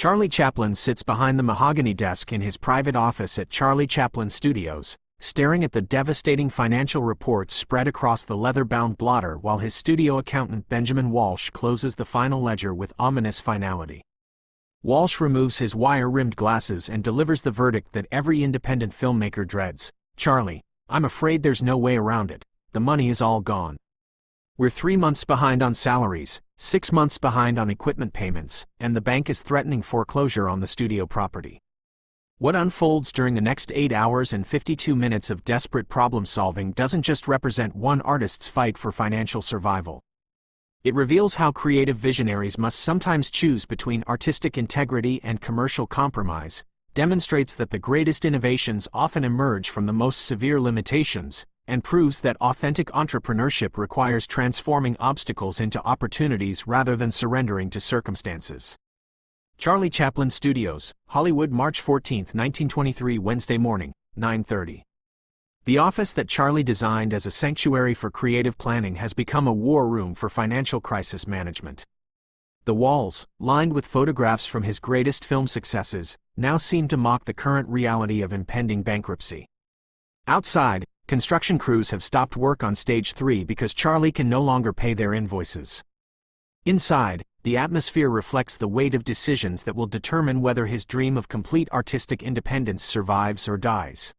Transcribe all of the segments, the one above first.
Charlie Chaplin sits behind the mahogany desk in his private office at Chaplin Studios, staring at the devastating financial reports spread across the leather-bound blotter while his studio accountant Benjamin Walsh closes the final ledger with ominous finality. Walsh removes his wire-rimmed glasses and delivers the verdict that every independent filmmaker dreads. "Charlie, I'm afraid there's no way around it. The money is all gone. We're 3 months behind on salaries, 6 months behind on equipment payments, and the bank is threatening foreclosure on the studio property." What unfolds during the next 8 hours and 52 minutes of desperate problem-solving doesn't just represent one artist's fight for financial survival. It reveals how creative visionaries must sometimes choose between artistic integrity and commercial compromise, demonstrates that the greatest innovations often emerge from the most severe limitations, and proves that authentic entrepreneurship requires transforming obstacles into opportunities rather than surrendering to circumstances. Chaplin Studios, Hollywood, March 14, 1923, Wednesday morning, 9:30. The office that Charlie designed as a sanctuary for creative planning has become a war room for financial crisis management. The walls, lined with photographs from his greatest film successes, now seem to mock the current reality of impending bankruptcy. Outside, construction crews have stopped work on Stage 3 because Charlie can no longer pay their invoices. Inside, the atmosphere reflects the weight of decisions that will determine whether his dream of complete artistic independence survives or dies.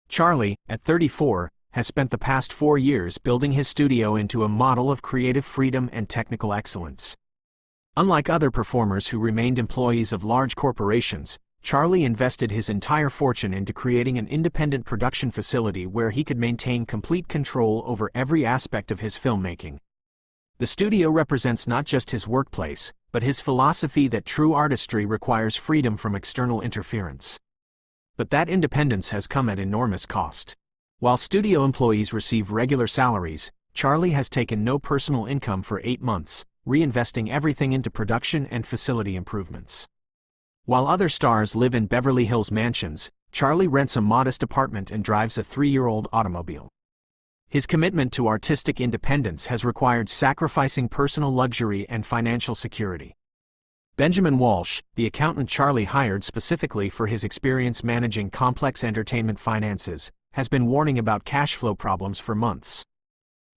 Charlie, at 34, has spent the past 4 years building his studio into a model of creative freedom and technical excellence. Unlike other performers who remained employees of large corporations, Charlie invested his entire fortune into creating an independent production facility where he could maintain complete control over every aspect of his filmmaking. The studio represents not just his workplace, but his philosophy that true artistry requires freedom from external interference. But that independence has come at enormous cost. While studio employees receive regular salaries, Charlie has taken no personal income for 8 months, reinvesting everything into production and facility improvements. While other stars live in Beverly Hills mansions, Charlie rents a modest apartment and drives a 3-year-old automobile. His commitment to artistic independence has required sacrificing personal luxury and financial security. Benjamin Walsh, the accountant Charlie hired specifically for his experience managing complex entertainment finances, has been warning about cash flow problems for months.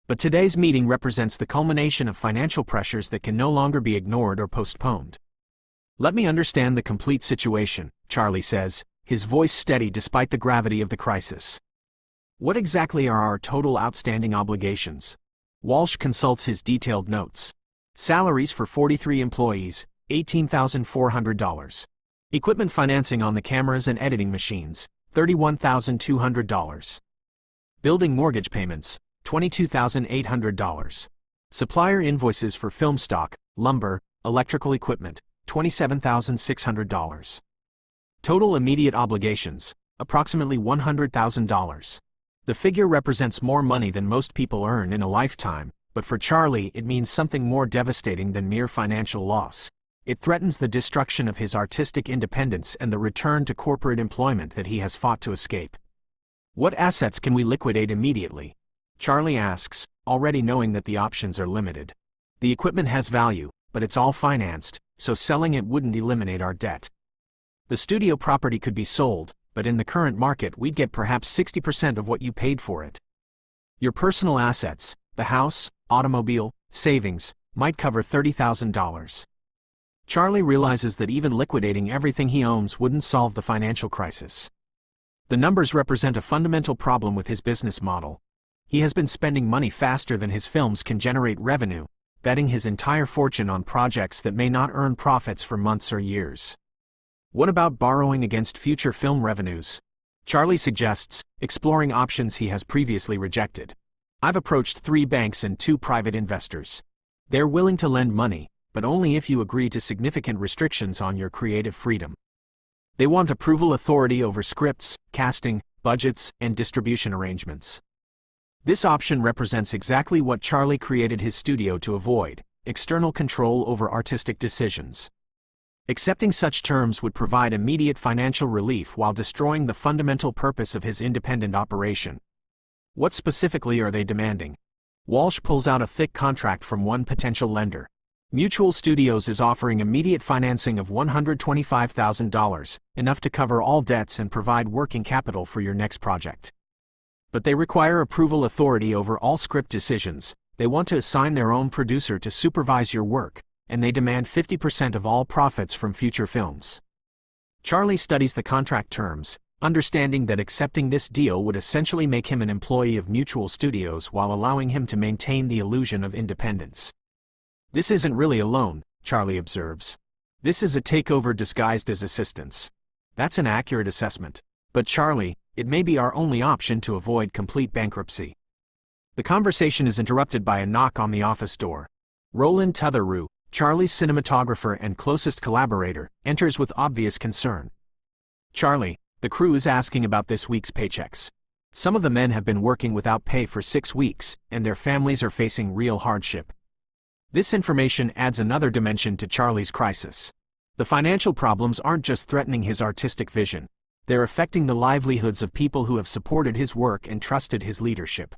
But today's meeting represents the culmination of financial pressures that can no longer be ignored or postponed. "Let me understand the complete situation," Charlie says, his voice steady despite the gravity of the crisis. "What exactly are our total outstanding obligations?" Walsh consults his detailed notes. Salaries for 43 employees, $18,400. Equipment financing on the cameras and editing machines, $31,200. Building mortgage payments, $22,800. Supplier invoices for film stock, lumber, electrical equipment, $27,600. Total immediate obligations, approximately $100,000. The figure represents more money than most people earn in a lifetime, but for Charlie it means something more devastating than mere financial loss. It threatens the destruction of his artistic independence and the return to corporate employment that he has fought to escape. "What assets can we liquidate immediately?" Charlie asks, already knowing that the options are limited. "The equipment has value, but it's all financed, so selling it wouldn't eliminate our debt. The studio property could be sold, but in the current market we'd get perhaps 60% of what you paid for it. Your personal assets, the house, automobile, savings, might cover $30,000. Charlie realizes that even liquidating everything he owns wouldn't solve the financial crisis. The numbers represent a fundamental problem with his business model. He has been spending money faster than his films can generate revenue, betting his entire fortune on projects that may not earn profits for months or years. What about borrowing against future film revenues? Charlie suggests, exploring options he has previously rejected. "I've approached 3 banks and 2 private investors. They're willing to lend money, but only if you agree to significant restrictions on your creative freedom. They want approval authority over scripts, casting, budgets, and distribution arrangements." This option represents exactly what Charlie created his studio to avoid: external control over artistic decisions. Accepting such terms would provide immediate financial relief while destroying the fundamental purpose of his independent operation. What specifically are they demanding? Walsh pulls out a thick contract from one potential lender. Mutual Studios is offering immediate financing of $125,000, enough to cover all debts and provide working capital for your next project. But they require approval authority over all script decisions, they want to assign their own producer to supervise your work, and they demand 50% of all profits from future films. Charlie studies the contract terms, understanding that accepting this deal would essentially make him an employee of Mutual Studios while allowing him to maintain the illusion of independence. This isn't really a loan, Charlie observes. This is a takeover disguised as assistance. That's an accurate assessment. But Charlie, it may be our only option to avoid complete bankruptcy. The conversation is interrupted by a knock on the office door. Roland Tutheroo, Charlie's cinematographer and closest collaborator, enters with obvious concern. Charlie, the crew is asking about this week's paychecks. Some of the men have been working without pay for 6 weeks, and their families are facing real hardship. This information adds another dimension to Charlie's crisis. The financial problems aren't just threatening his artistic vision, they're affecting the livelihoods of people who have supported his work and trusted his leadership.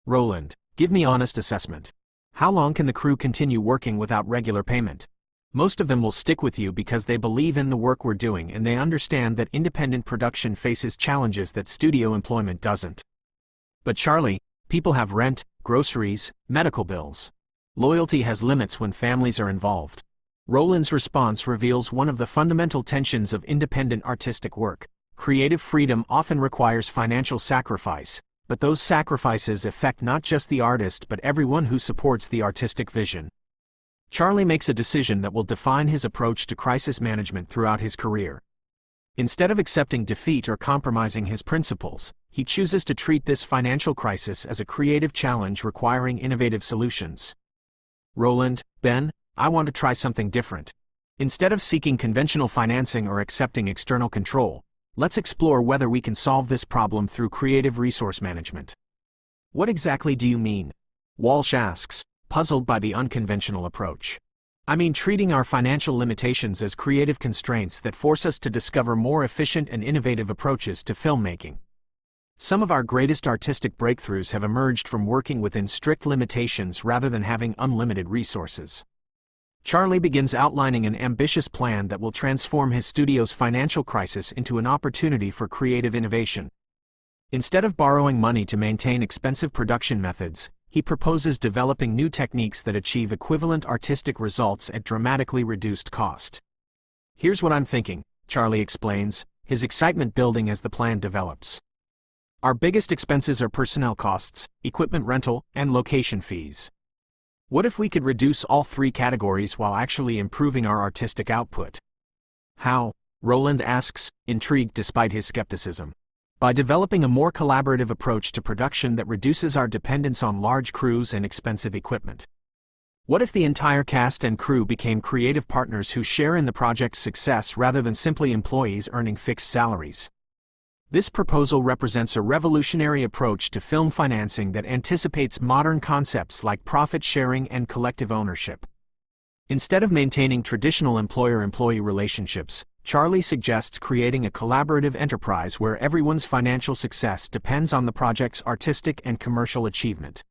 Roland, give me honest assessment. How long can the crew continue working without regular payment? Most of them will stick with you because they believe in the work we're doing and they understand that independent production faces challenges that studio employment doesn't. But Charlie, people have rent, groceries, medical bills. Loyalty has limits when families are involved. Roland's response reveals one of the fundamental tensions of independent artistic work. Creative freedom often requires financial sacrifice, but those sacrifices affect not just the artist but everyone who supports the artistic vision. Charlie makes a decision that will define his approach to crisis management throughout his career. Instead of accepting defeat or compromising his principles, he chooses to treat this financial crisis as a creative challenge requiring innovative solutions. Roland, Ben, I want to try something different. Instead of seeking conventional financing or accepting external control, let's explore whether we can solve this problem through creative resource management. What exactly do you mean? Walsh asks, puzzled by the unconventional approach. I mean treating our financial limitations as creative constraints that force us to discover more efficient and innovative approaches to filmmaking. Some of our greatest artistic breakthroughs have emerged from working within strict limitations rather than having unlimited resources. Charlie begins outlining an ambitious plan that will transform his studio's financial crisis into an opportunity for creative innovation. Instead of borrowing money to maintain expensive production methods, he proposes developing new techniques that achieve equivalent artistic results at dramatically reduced cost. Here's what I'm thinking, Charlie explains, his excitement building as the plan develops. Our biggest expenses are personnel costs, equipment rental, and location fees. What if we could reduce all 3 categories while actually improving our artistic output? How? Roland asks, intrigued despite his skepticism. By developing a more collaborative approach to production that reduces our dependence on large crews and expensive equipment. What if the entire cast and crew became creative partners who share in the project's success rather than simply employees earning fixed salaries? This proposal represents a revolutionary approach to film financing that anticipates modern concepts like profit sharing and collective ownership. Instead of maintaining traditional employer-employee relationships, Charlie suggests creating a collaborative enterprise where everyone's financial success depends on the project's artistic and commercial achievement.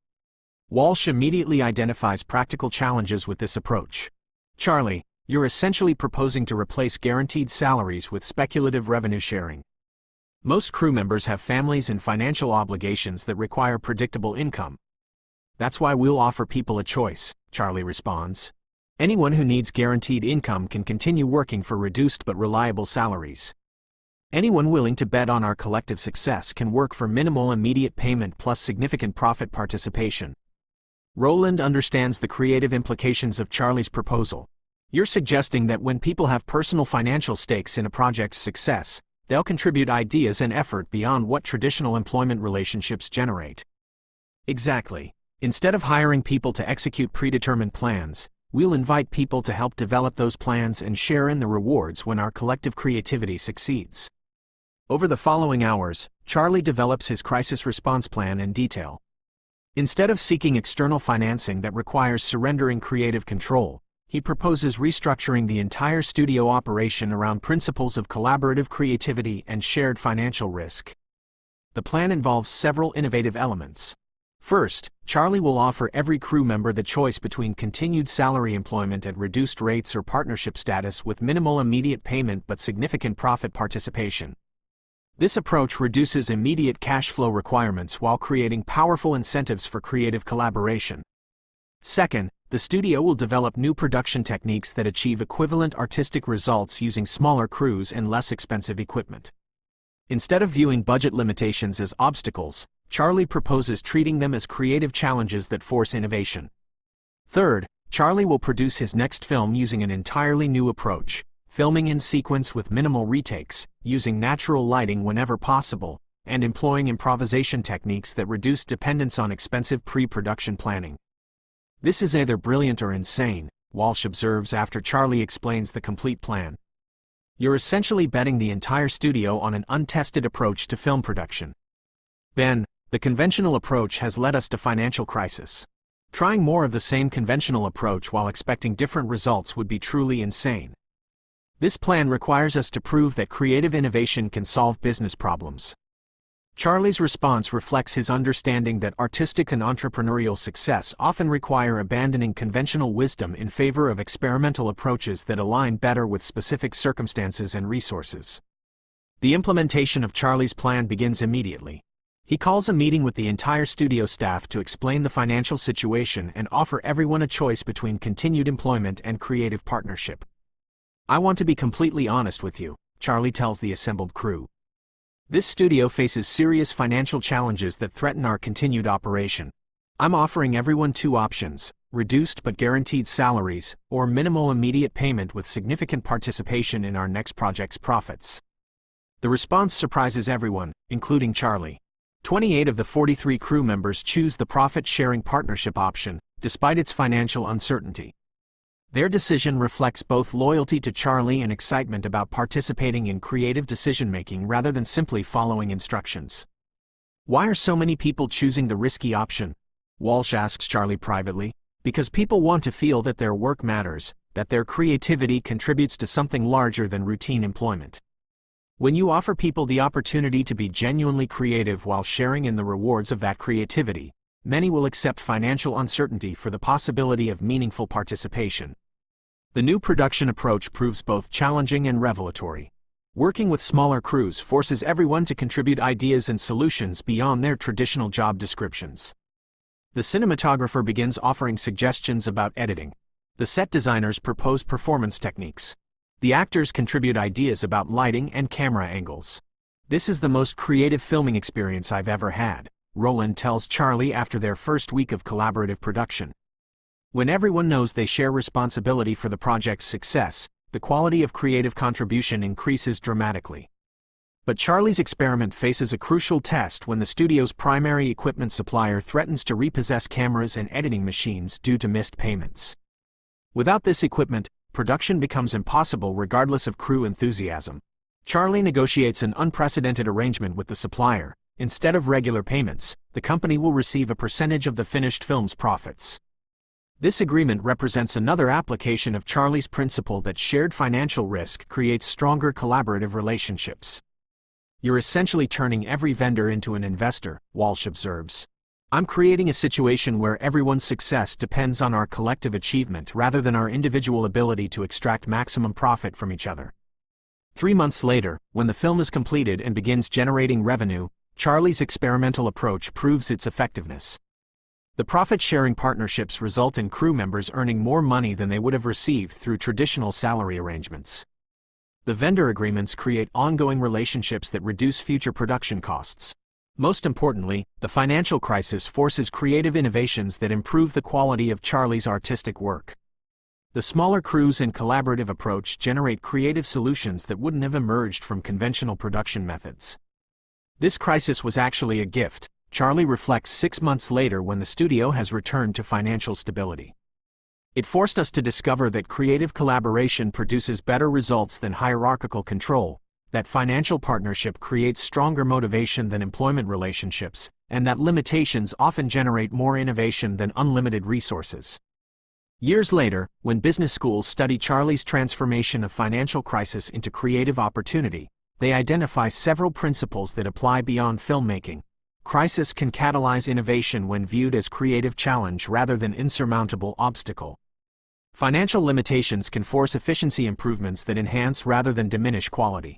Walsh immediately identifies practical challenges with this approach. Charlie, you're essentially proposing to replace guaranteed salaries with speculative revenue sharing. Most crew members have families and financial obligations that require predictable income. That's why we'll offer people a choice, Charlie responds. Anyone who needs guaranteed income can continue working for reduced but reliable salaries. Anyone willing to bet on our collective success can work for minimal immediate payment plus significant profit participation. Roland understands the creative implications of Charlie's proposal. You're suggesting that when people have personal financial stakes in a project's success, they'll contribute ideas and effort beyond what traditional employment relationships generate. Exactly. Instead of hiring people to execute predetermined plans, we'll invite people to help develop those plans and share in the rewards when our collective creativity succeeds. Over the following hours, Charlie develops his crisis response plan in detail. Instead of seeking external financing that requires surrendering creative control, he proposes restructuring the entire studio operation around principles of collaborative creativity and shared financial risk. The plan involves several innovative elements. First, Charlie will offer every crew member the choice between continued salary employment at reduced rates or partnership status with minimal immediate payment but significant profit participation. This approach reduces immediate cash flow requirements while creating powerful incentives for creative collaboration. Second, the studio will develop new production techniques that achieve equivalent artistic results using smaller crews and less expensive equipment. Instead of viewing budget limitations as obstacles, Charlie proposes treating them as creative challenges that force innovation. Third, Charlie will produce his next film using an entirely new approach, filming in sequence with minimal retakes, using natural lighting whenever possible, and employing improvisation techniques that reduce dependence on expensive pre-production planning. This is either brilliant or insane, Walsh observes after Charlie explains the complete plan. You're essentially betting the entire studio on an untested approach to film production. Ben, the conventional approach has led us to financial crisis. Trying more of the same conventional approach while expecting different results would be truly insane. This plan requires us to prove that creative innovation can solve business problems. Charlie's response reflects his understanding that artistic and entrepreneurial success often require abandoning conventional wisdom in favor of experimental approaches that align better with specific circumstances and resources. The implementation of Charlie's plan begins immediately. He calls a meeting with the entire studio staff to explain the financial situation and offer everyone a choice between continued employment and creative partnership. "I want to be completely honest with you," Charlie tells the assembled crew. "This studio faces serious financial challenges that threaten our continued operation. I'm offering everyone two options: reduced but guaranteed salaries, or minimal immediate payment with significant participation in our next project's profits." The response surprises everyone, including Charlie. 28 of the 43 crew members choose the profit-sharing partnership option, despite its financial uncertainty. Their decision reflects both loyalty to Charlie and excitement about participating in creative decision-making rather than simply following instructions. "Why are so many people choosing the risky option?" Walsh asks Charlie privately. "Because people want to feel that their work matters, that their creativity contributes to something larger than routine employment. When you offer people the opportunity to be genuinely creative while sharing in the rewards of that creativity, many will accept financial uncertainty for the possibility of meaningful participation." The new production approach proves both challenging and revelatory. Working with smaller crews forces everyone to contribute ideas and solutions beyond their traditional job descriptions. The cinematographer begins offering suggestions about editing. The set designers propose performance techniques. The actors contribute ideas about lighting and camera angles. "This is the most creative filming experience I've ever had," Roland tells Charlie after their first week of collaborative production. When everyone knows they share responsibility for the project's success, the quality of creative contribution increases dramatically. But Charlie's experiment faces a crucial test when the studio's primary equipment supplier threatens to repossess cameras and editing machines due to missed payments. Without this equipment, production becomes impossible regardless of crew enthusiasm. Charlie negotiates an unprecedented arrangement with the supplier. Instead of regular payments, the company will receive a percentage of the finished film's profits. This agreement represents another application of Charlie's principle that shared financial risk creates stronger collaborative relationships. "You're essentially turning every vendor into an investor," Walsh observes. "I'm creating a situation where everyone's success depends on our collective achievement rather than our individual ability to extract maximum profit from each other." 3 months later, when the film is completed and begins generating revenue, Charlie's experimental approach proves its effectiveness. The profit-sharing partnerships result in crew members earning more money than they would have received through traditional salary arrangements. The vendor agreements create ongoing relationships that reduce future production costs. Most importantly, the financial crisis forces creative innovations that improve the quality of Charlie's artistic work. The smaller crews and collaborative approach generate creative solutions that wouldn't have emerged from conventional production methods. This crisis was actually a gift, Charlie reflects 6 months later when the studio has returned to financial stability. "It forced us to discover that creative collaboration produces better results than hierarchical control, that financial partnership creates stronger motivation than employment relationships, and that limitations often generate more innovation than unlimited resources." Years later, when business schools study Charlie's transformation of financial crisis into creative opportunity, they identify several principles that apply beyond filmmaking. Crisis can catalyze innovation when viewed as creative challenge rather than insurmountable obstacle. Financial limitations can force efficiency improvements that enhance rather than diminish quality.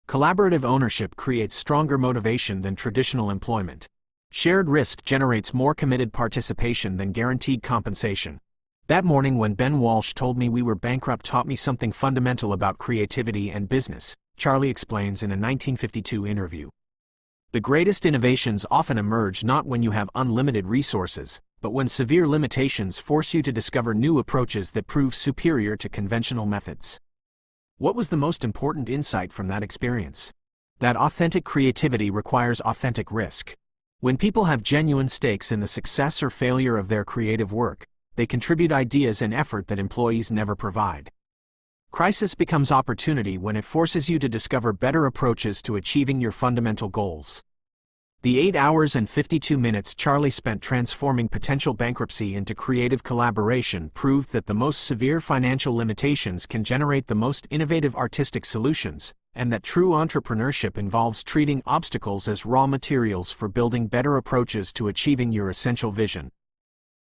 Collaborative ownership creates stronger motivation than traditional employment. Shared risk generates more committed participation than guaranteed compensation. That morning when Ben Walsh told me we were bankrupt taught me something fundamental about creativity and business, Charlie explains in a 1952 interview. The greatest innovations often emerge not when you have unlimited resources, but when severe limitations force you to discover new approaches that prove superior to conventional methods. What was the most important insight from that experience? That authentic creativity requires authentic risk. When people have genuine stakes in the success or failure of their creative work, they contribute ideas and effort that employees never provide. Crisis becomes opportunity when it forces you to discover better approaches to achieving your fundamental goals. The 8 hours and 52 minutes Charlie spent transforming potential bankruptcy into creative collaboration proved that the most severe financial limitations can generate the most innovative artistic solutions, and that true entrepreneurship involves treating obstacles as raw materials for building better approaches to achieving your essential vision.